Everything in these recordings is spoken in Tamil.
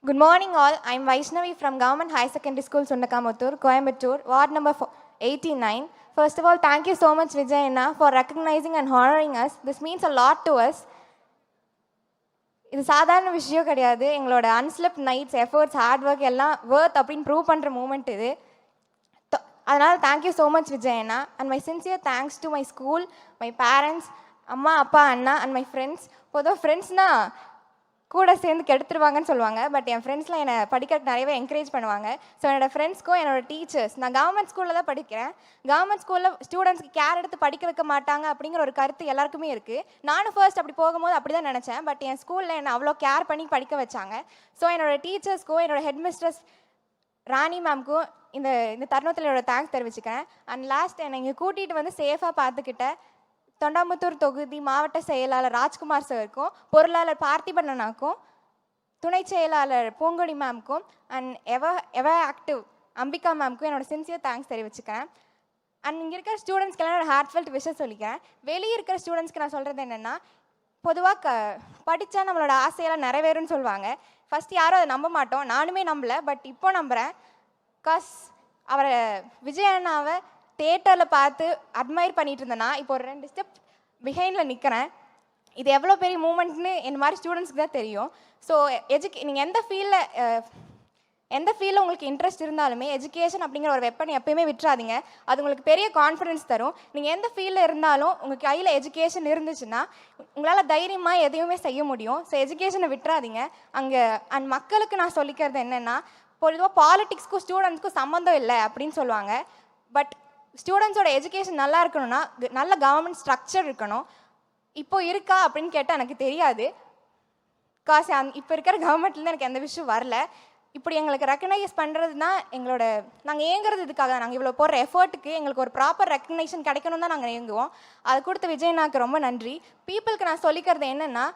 Good morning all. I am Vaishnavi from Government High Secondary School, Sundakamuthur, Coimbatore, Ward number 89. First of all, thank you so much Vijayana for recognizing and honoring us. This means a lot to us. இது சாதாரண விஷயம் கிடையாது. எங்களோட unslept nights, efforts, hard work எல்லாம் ஒர்த் அப்படின்னு ப்ரூவ் பண்ணுற மூமெண்ட் இது. அதனால் தேங்க்யூ ஸோ மச் விஜயண்ணா. And my sincere thanks to my school, my parents, அம்மா அப்பா அண்ணா அண்ட் மை ஃப்ரெண்ட்ஸ். பொதுவாக ஃப்ரெண்ட்ஸ்னால் கூட சேர்ந்து கெடுத்துருவாங்கன்னு சொல்லுவாங்க. பட் என் ஃப்ரெண்ட்ஸ்லாம் என்னை படிக்கிறதுக்கு நிறையவே என்கரேஜ் பண்ணுவாங்க. ஸோ என்னோடய ஃப்ரெண்ட்ஸ்க்கும் என்னோடய டீச்சர்ஸ், நான் கவர்மெண்ட் ஸ்கூலில் தான் படிக்கிறேன். கவர்மெண்ட் ஸ்கூலில் ஸ்டூடெண்ட்ஸ்க்கு கேர் எடுத்து படிக்க வைக்க மாட்டாங்க அப்படிங்கிற ஒரு கருத்து எல்லாருக்குமே இருக்குது. நானும் ஃபர்ஸ்ட் அப்படி போகும்போது அப்படி தான் நினச்சேன். பட் என் ஸ்கூலில் என்னை அவ்வளோ கேர் பண்ணி படிக்க வச்சாங்க. ஸோ என்னோடய டீச்சர்ஸ்க்கும் என்னோடய ஹெட் மிஸ்ட்ரஸ் ராணி மேம்க்கும் இந்த தருணத்தில் என்னோட தேங்க்ஸ் தெரிவிச்சுக்கிறேன். அண்ட் லாஸ்ட் என்னை இங்கே கூட்டிகிட்டு வந்து சேஃபாக பார்த்துக்கிட்ட தொண்டாமுத்தூர் தொகுதி மாவட்ட செயலாளர் ராஜ்குமார் சாருக்கும், பொருளாளர் பார்த்திபன் அண்ணாக்கும், துணை செயலாளர் பூங்கொடி மேம்க்கும் அண்ட் எவ ஆக்டிவ் அம்பிகா மேம்க்கும் என்னோட சின்சியர் தேங்க்ஸ் தெரிவிச்சுக்கிறேன். அண்ட் இங்கே இருக்கிற ஸ்டூடெண்ட்ஸ்க்கெல்லாம் என்னோட ஹார்ட்ஃபெல்ட் விஷஸ் சொல்லிக்கிறேன். வெளியே இருக்கிற ஸ்டூடெண்ட்ஸ்க்கு நான் சொல்கிறது என்னென்னா, பொதுவாக படித்தா நம்மளோட ஆசையெல்லாம் நிறைவேறும்னு சொல்லுவாங்க. ஃபஸ்ட் யாரும் அதை நம்ப மாட்டோம். நானுமே நம்பலை. பட் இப்போ நம்புகிறேன். பிகாஸ் அவரை விஜயண்ணாவை தேட்டரில் பார்த்து அட்மையர் பண்ணிட்டு இருந்தேன்னா இப்போ ஒரு 2 ஸ்டெப் பிஹைண்டில் நிற்கிறேன். இது எவ்வளோ பெரிய மூமெண்ட்னு என் மாதிரி ஸ்டூடெண்ட்ஸ்க்கு தான் தெரியும். ஸோ நீங்கள் எந்த ஃபீல்டில் உங்களுக்கு இன்ட்ரெஸ்ட் இருந்தாலுமே எஜுகேஷன் அப்படிங்கிற ஒரு வெப்பனை எப்பயுமே விட்டுறாதீங்க. அது உங்களுக்கு பெரிய கான்ஃபிடன்ஸ் தரும். நீங்கள் எந்த ஃபீல்டில் இருந்தாலும் உங்கள் கையில் எஜுகேஷன் இருந்துச்சுன்னா உங்களால் தைரியமாக எதையுமே செய்ய முடியும். ஸோ எஜுகேஷனை விட்டுறாதீங்க. அண்ட் மக்களுக்கு நான் சொல்லிக்கிறது என்னென்னா, பொதுவாக பாலிட்டிக்ஸ்க்கும் ஸ்டூடெண்ட்ஸ்க்கும் சம்மந்தம் இல்லை அப்படின்னு சொல்லுவாங்க. பட் ஸ்டூடெண்ட்ஸோட எஜுகேஷன் நல்லா இருக்கணும்னா நல்ல கவர்மெண்ட் ஸ்ட்ரக்சர் இருக்கணும். இப்போ இருக்கா அப்படின்னு கேட்டால் எனக்கு தெரியாது. காசு இப்போ இருக்கிற கவர்மெண்ட்லேருந்து எனக்கு எந்த விஷயம் வரல. இப்படி எங்களுக்கு ரெக்கக்னைஸ் பண்ணுறதுனா நாங்கள் ஏங்குறது இதுக்காக தான். நாங்கள் இவ்வளோ போடுற எஃபர்ட்டுக்கு எங்களுக்கு ஒரு ப்ராப்பர் ரெக்கக்னேஷன் கிடைக்கணும் தான் நாங்கள் ஏங்குவோம். அதை கொடுத்த விஜயண்ணாக்கு ரொம்ப நன்றி. பீப்புளுக்கு நான் சொல்லிக்கிறது என்னென்னா,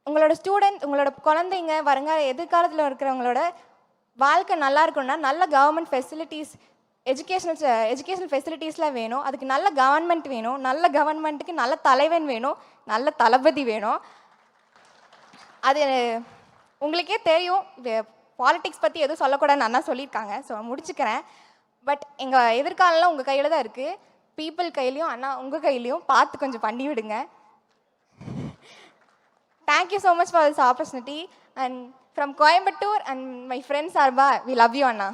உங்களோட ஸ்டூடெண்ட், உங்களோட குழந்தைங்க, வருங்கால எதிர்காலத்தில் இருக்கிறவங்களோட வாழ்க்கை நல்லா இருக்கணும்னா நல்ல கவர்மெண்ட் ஃபெசிலிட்டிஸ், எஜுகேஷனல் ஃபெசிலிட்டிஸ்லாம் வேணும். அதுக்கு நல்ல கவர்மெண்ட் வேணும். நல்ல கவர்மெண்ட்டுக்கு நல்ல தலைவன் வேணும். நல்ல தளபதி வேணும். அது உங்களுக்கே தெரியும். இது பாலிட்டிக்ஸ் பற்றி எதுவும் சொல்லக்கூடாதுன்னு அண்ணா சொல்லியிருக்காங்க. ஸோ முடிச்சுக்கிறேன். பட் எங்கள் எதிர்காலம்லாம் உங்கள் கையில் தான் இருக்குது. பீப்புள் கையிலையும் அண்ணா உங்கள் கையிலையும் பார்த்து கொஞ்சம் பண்ணி விடுங்க. Thank you so much for this opportunity. And from Coimbatore and my friends சார்பா வி லவ் யூ அண்ணா.